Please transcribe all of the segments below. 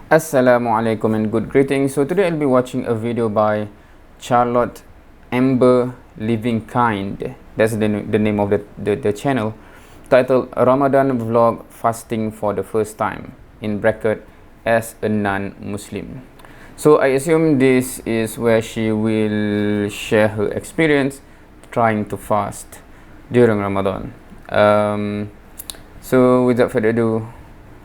Assalamu alaikum and good greetings. So today I'll be watching a video by Charlotte Amber Living Kind. That's the name of the channel, titled Ramadan Vlog Fasting for the First Time, in bracket, as a non-Muslim. So I assume this is where she will share her experience trying to fast during Ramadan. So without further ado,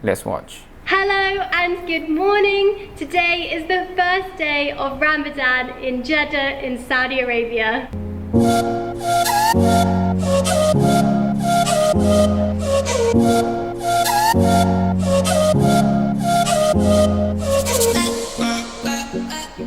let's watch. Hello and good morning. Today is the first day of Ramadan in Jeddah in Saudi Arabia.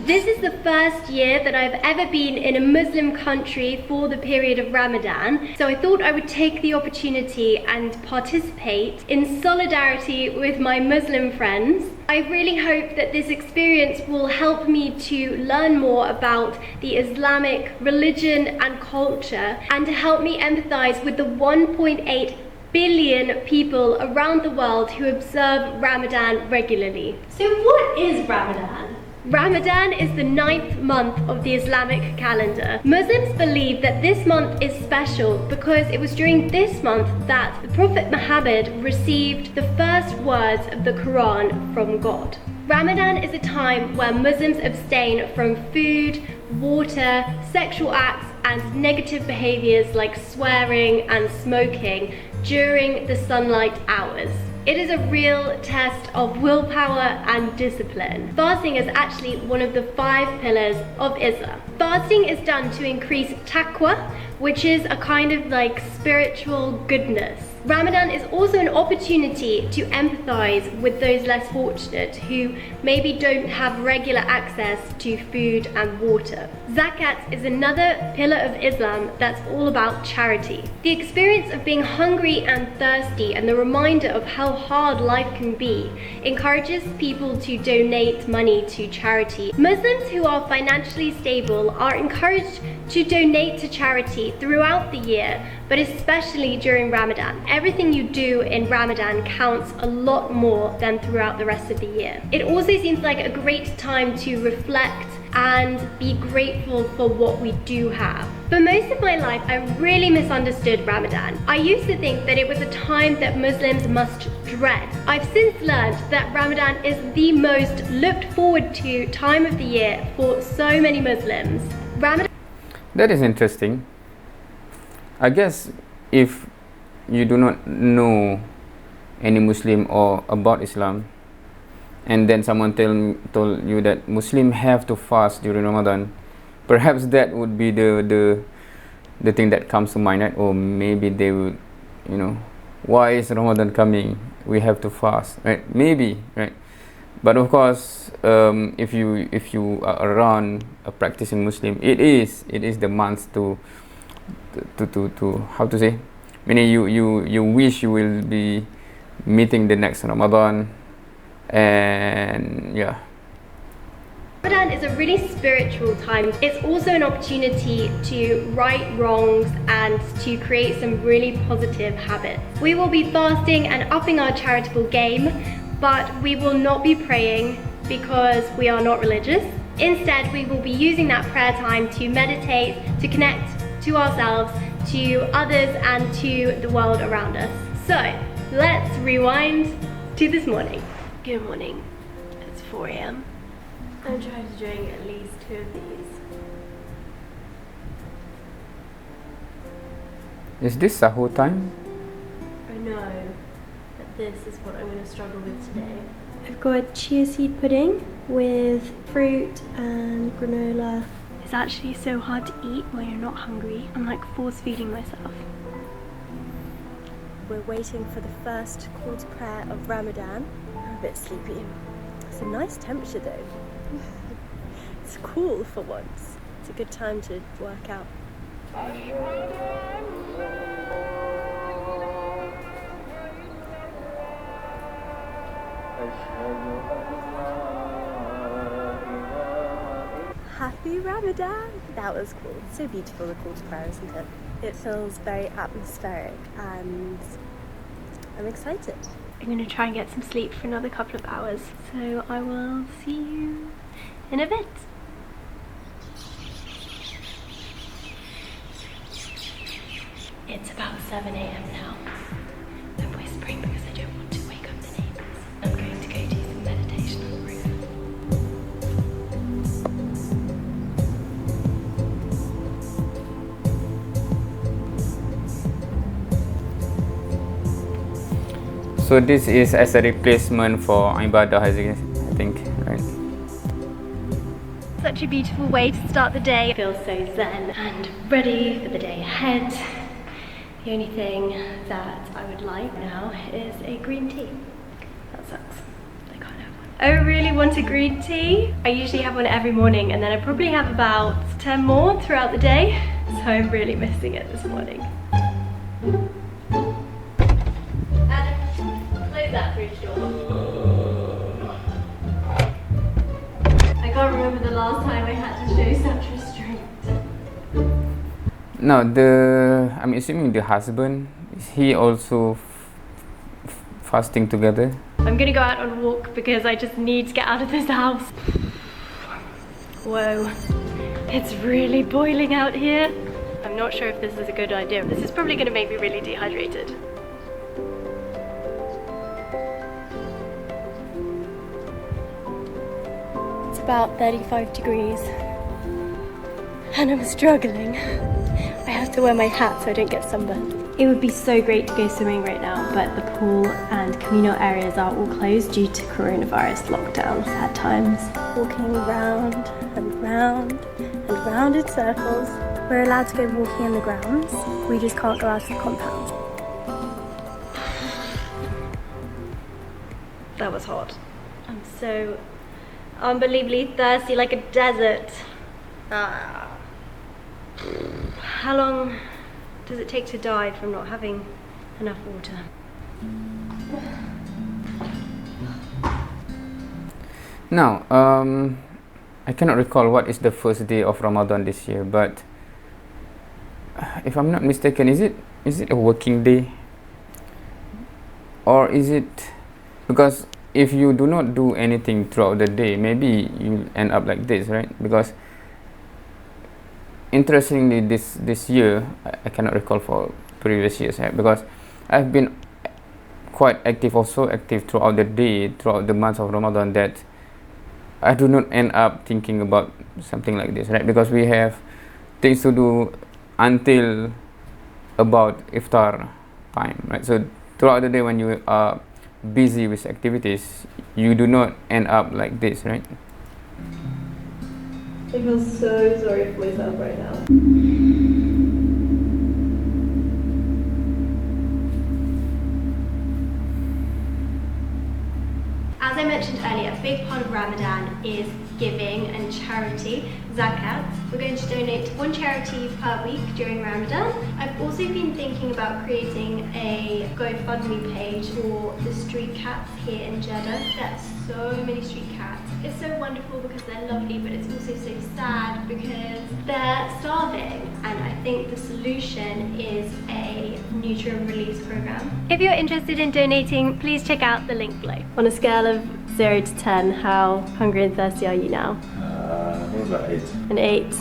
This is the first year that I've ever been in a Muslim country for the period of Ramadan, so I thought I would take the opportunity and participate in solidarity with my Muslim friends. I really hope that this experience will help me to learn more about the Islamic religion and culture, and to help me empathize with the 1.8 billion people around the world who observe Ramadan regularly. So what is Ramadan? Ramadan is the 9th month of the Islamic calendar. Muslims believe that this month is special because it was during this month that the Prophet Muhammad received the first words of the Quran from God. Ramadan is a time where Muslims abstain from food, water, sexual acts, and negative behaviors like swearing and smoking during the sunlight hours. It is a real test of willpower and discipline. Fasting is actually one of the 5 pillars of Islam. Fasting is done to increase taqwa, which is a kind of like spiritual goodness. Ramadan is also an opportunity to empathize with those less fortunate who maybe don't have regular access to food and water. Zakat is another pillar of Islam that's all about charity. The experience of being hungry and thirsty and the reminder of how hard life can be encourages people to donate money to charity. Muslims who are financially stable are encouraged to donate to charity throughout the year, but especially during Ramadan. Everything you do in Ramadan counts a lot more than throughout the rest of the year. It also seems like a great time to reflect and be grateful for what we do have. For most of my life, I really misunderstood Ramadan. I used to think that it was a time that Muslims must dread. I've since learned that Ramadan is the most looked forward to time of the year for so many Muslims. That is interesting. I guess if you do not know any Muslim or about Islam, and then someone told you that Muslim have to fast during Ramadan, perhaps that would be the thing that comes to mind, right? Or maybe they would, why is Ramadan coming? We have to fast, right? Maybe, right? But of course, if you are around a practicing Muslim, it is the month to how to say, meaning you wish you will be meeting the next Ramadan, and yeah. Ramadan is a really spiritual time. It's also an opportunity to right wrongs and to create some really positive habits. We will be fasting and upping our charitable game, but we will not be praying because we are not religious. Instead, we will be using that prayer time to meditate, to connect to ourselves, to others, and to the world around us. So, let's rewind to this morning. Good morning. It's 4 a.m. I'm trying to drink at least 2 of these. Is this sahur time? I know, but this is what I'm going to struggle with today. I've got chia seed pudding with fruit and granola. It's actually so hard to eat when you're not hungry. I'm like force feeding myself. We're waiting for the first call to prayer of Ramadan. I'm a bit sleepy. It's a nice temperature though. It's cool for once. It's a good time to work out. Happy Ramadan! That was cool. So beautiful, the call to prayer, isn't it? It feels very atmospheric and I'm excited. I'm going to try and get some sleep for another couple of hours. So I will see you in a bit. It's about 7 a.m. now. I'm whispering because I don't want to wake up the neighbours. I'm going to go do some meditation on the roof. So this is as a replacement for ibadah, I think, right? Such a beautiful way to start the day. I feel so zen and ready for the day ahead. The only thing that I would like now is a green tea. That sucks. I can't have one. I really want a green tea. I usually have one every morning and then I probably have about 10 more throughout the day. So I'm really missing it this morning. That fridge door. I can't remember the last time I had to show such restraint. Now, I'm assuming the husband, is he also fasting together? I'm gonna go out on a walk because I just need to get out of this house. Whoa, it's really boiling out here. I'm not sure if this is a good idea. This is probably gonna make me really dehydrated. About 35 degrees and I'm struggling. I have to wear my hat so I don't get sunburned. It would be so great to go swimming right now, but the pool and communal areas are all closed due to coronavirus lockdowns at times. Walking round and round and round in circles. We're allowed to go walking in the grounds. We just can't go out of the compound. That was hot. I'm so unbelievably thirsty, like a desert. How long does it take to die from not having enough water? Now, I cannot recall what is the first day of Ramadan this year, but if I'm not mistaken, is it a working day? Or is it, because if you do not do anything throughout the day, maybe you'll end up like this, right? Because interestingly, this year, I cannot recall for previous years, right? Because I've been quite active, also active throughout the day, throughout the months of Ramadan, that I do not end up thinking about something like this, right? Because we have things to do until about iftar time, right? So throughout the day, when you are busy with activities, you do not end up like this, right? I feel so sorry for myself right now. As I mentioned earlier, a big part of Ramadan is giving and charity, zakat. We're going to donate to one charity per week during Ramadan. I've also been thinking about creating a GoFundMe page for the street cats here in Jeddah. There's so many street cats. It's so wonderful because they're lovely, but it's also so sad because they're starving. And I think the solution is a nutrient release program. If you're interested in donating, please check out the link below. On a scale of 0 to 10, how hungry and thirsty are you now? About 8. An 8.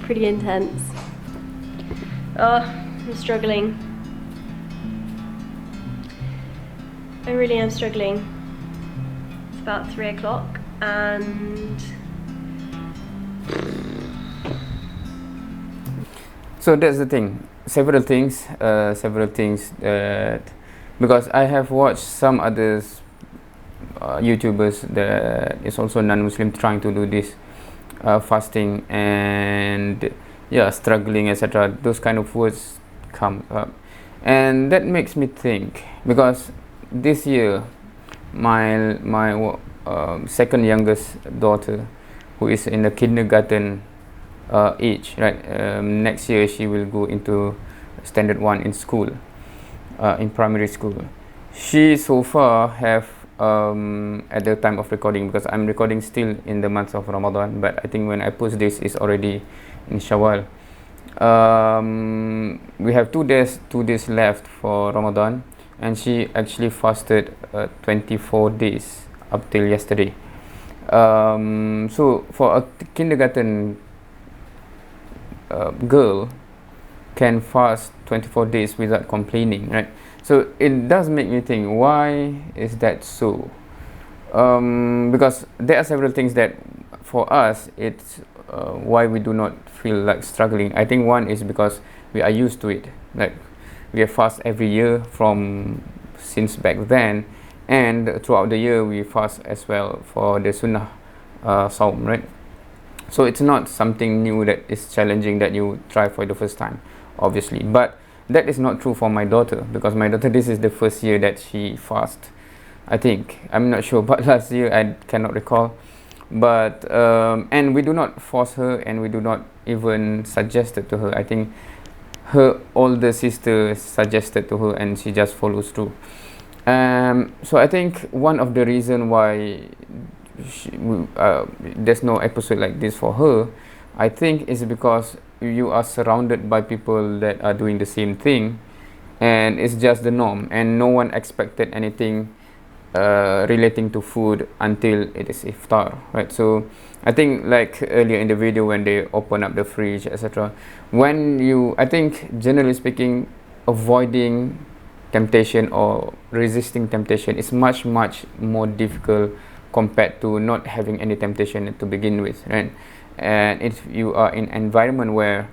Pretty intense. Oh, I'm struggling. I really am struggling. It's about 3 o'clock and... So that's the thing. Several things that, because I have watched some others YouTubers that is also non-Muslim trying to do this fasting and struggling, etc. Those kind of words come up, and that makes me think, because this year my second youngest daughter, who is in the kindergarten age, right, next year she will go into standard 1 in school, in primary school. She so far have at the time of recording, because I'm recording still in the month of Ramadan, but I think when I post this is already in Shawwal. We have 2 days left for Ramadan. and she actually fasted 24 days up till yesterday. So for a kindergarten girl can fast 24 days without complaining, right? So it does make me think, why is that so? Because there are several things that for us it's why we do not feel like struggling. I think one is because we are used to it. Like we have fast every year from since back then, and throughout the year we fast as well for the sunnah saum, right? So it's not something new that is challenging that you try for the first time, obviously. But that is not true for my daughter, because my daughter, this is the first year that she fast. I think, I'm not sure, but last year I cannot recall. But and we do not force her, and we do not even suggest it to her. I think her older sister suggested to her, and she just follows through. So I think one of the reason why there's no episode like this for her, I think, is because you are surrounded by people that are doing the same thing, and it's just the norm, and no one expected anything relating to food until it is iftar, right? So I think, like earlier in the video when they open up the fridge, etc., when you, I think generally speaking, avoiding temptation or resisting temptation is much more difficult compared to not having any temptation to begin with, right? And if you are in an environment where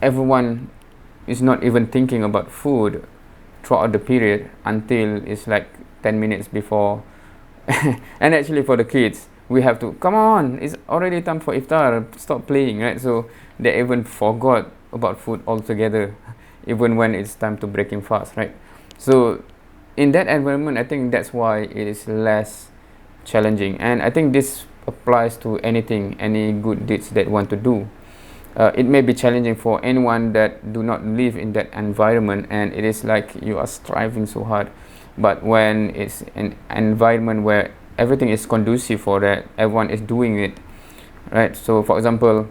everyone is not even thinking about food throughout the period until it's like 10 minutes before and actually for the kids, we have to, come on, it's already time for iftar, stop playing, right? So they even forgot about food altogether even when it's time to breaking fast, right? So in that environment, I think that's why it is less challenging, and I think this applies to anything, any good deeds that want to do. It may be challenging for anyone that do not live in that environment, and it is like you are striving so hard. But when it's an environment where everything is conducive for that, everyone is doing it, right? So for example,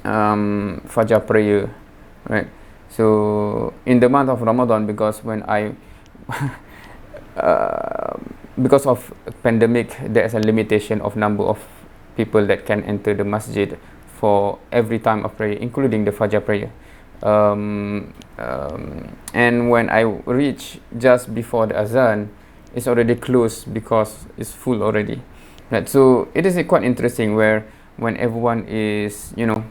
Fajr prayer, right? So in the month of Ramadan, because when I because of pandemic, there is a limitation of number of people that can enter the masjid for every time of prayer, including the Fajr prayer. And when I reach just before the azan, it's already closed because it's full already, right? So it is quite interesting where when everyone is, you know,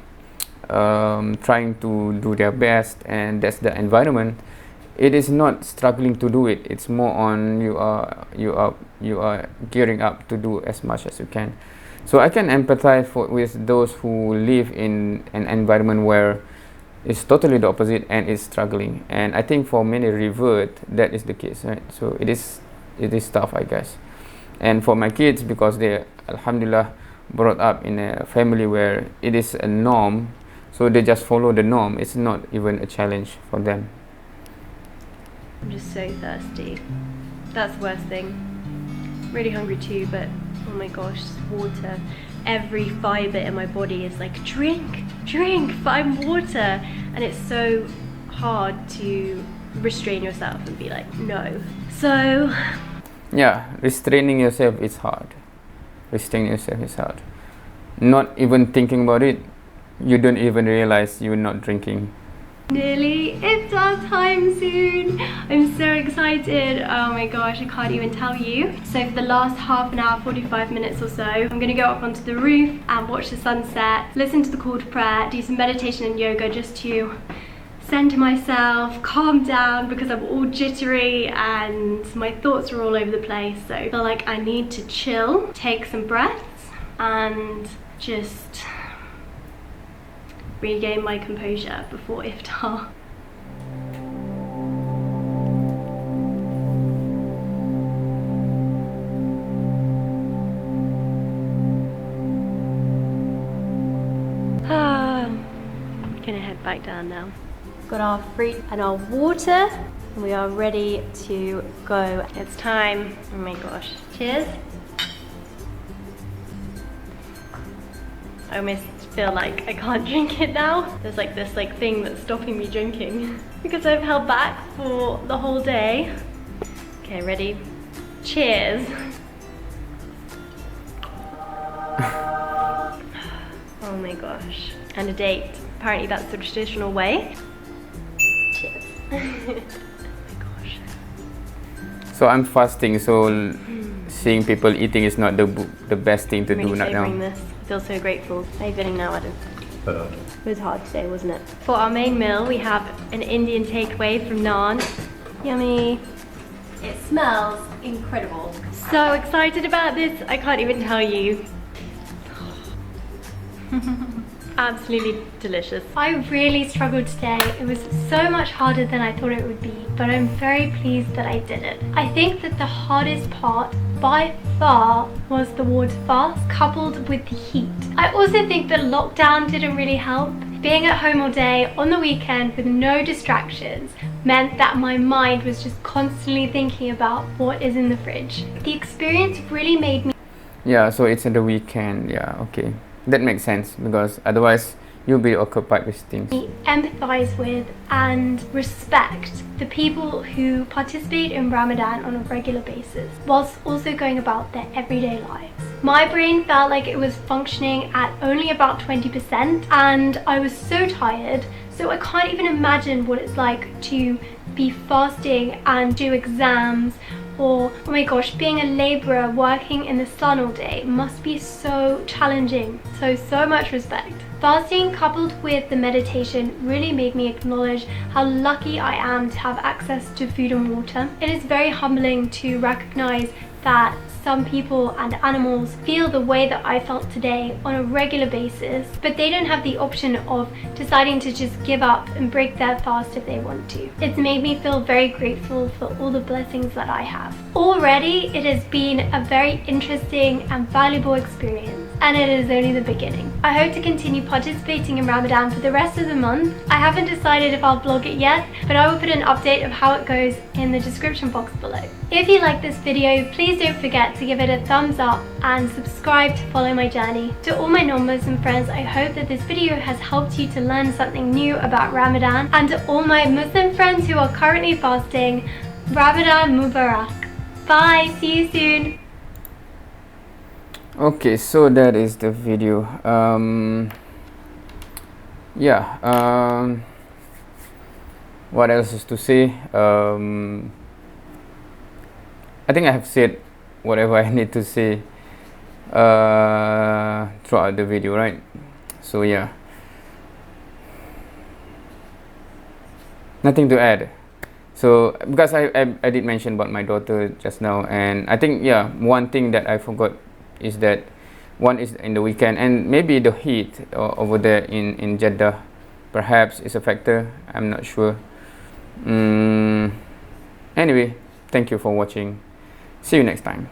trying to do their best, and that's the environment, it is not struggling to do it. It's more on you are gearing up to do as much as you can. So I can empathize with those who live in an environment where it's totally the opposite and is struggling. And I think for many revert, that is the case, right? So it is tough, I guess. And for my kids, because they, alhamdulillah, brought up in a family where it is a norm, so they just follow the norm. It's not even a challenge for them. I'm just so thirsty. That's the worst thing. Really hungry too, but oh my gosh, water. Every fibre in my body is like, drink, find water. And it's so hard to restrain yourself and be like, no. So yeah, restraining yourself is hard. Restraining yourself is hard. Not even thinking about it, you don't even realize you're not drinking. Nearly iftar time soon. I'm so excited. Oh my gosh, I can't even tell you. So for the last half an hour, 45 minutes or so, I'm gonna go up onto the roof and watch the sunset, listen to the call to prayer, do some meditation and yoga just to center myself, calm down, because I'm all jittery and my thoughts are all over the place. So I feel like I need to chill, take some breaths and just regain my composure before iftar. Gonna head back down now. Got our fruit and our water, and we are ready to go. It's time. Oh my gosh. Cheers. I almost feel like I can't drink it now. There's like this thing that's stopping me drinking because I've held back for the whole day. Okay, ready? Cheers. Oh my gosh. And a date. Apparently that's the traditional way. Cheers. Oh my gosh. So I'm fasting, so seeing people eating is not the best thing to I'm really do right savouring now. this. I feel so grateful. How are you feeling now, Adam? Uh, It was hard today, wasn't it? For our main meal, we have an Indian takeaway from Naan. Yummy. It smells incredible. So excited about this, I can't even tell you. Absolutely delicious. I really struggled today. It was so much harder than I thought it would be, but I'm very pleased that I did it. I think that the hardest part by far was the water fast coupled with the heat. I also think that lockdown didn't really help. Being at home all day on the weekend with no distractions meant that my mind was just constantly thinking about what is in the fridge. The experience really made me Yeah, so it's in the weekend. Yeah, okay. That makes sense because otherwise you'll be occupied with things. empathize with and respect the people who participate in Ramadan on a regular basis, whilst also going about their everyday lives. My brain felt like it was functioning at only about 20%, and I was so tired, so I can't even imagine what it's like to be fasting and do exams, or oh my gosh, being a labourer working in the sun all day must be so challenging. So much respect. Fasting coupled with the meditation really made me acknowledge how lucky I am to have access to food and water. It is very humbling to recognise that some people and animals feel the way that I felt today on a regular basis, but they don't have the option of deciding to just give up and break their fast if they want to. It's made me feel very grateful for all the blessings that I have. Already, it has been a very interesting and valuable experience, and it is only the beginning. I hope to continue participating in Ramadan for the rest of the month. I haven't decided if I'll vlog it yet, but I will put an update of how it goes in the description box below. If you like this video, please don't forget to give it a thumbs up and subscribe to follow my journey. To all my non-Muslim friends, I hope that this video has helped you to learn something new about Ramadan, and to all my Muslim friends who are currently fasting, Ramadan Mubarak. Bye, see you soon. Okay, so that is the video. What else is to say? I think I have said whatever I need to say throughout the video, right? So yeah, nothing to add. So because I did mention about my daughter just now, and I think one thing that I forgot is that one is in the weekend, and maybe the heat over there in Jeddah perhaps is a factor. I'm not sure. Anyway, thank you for watching. See you next time.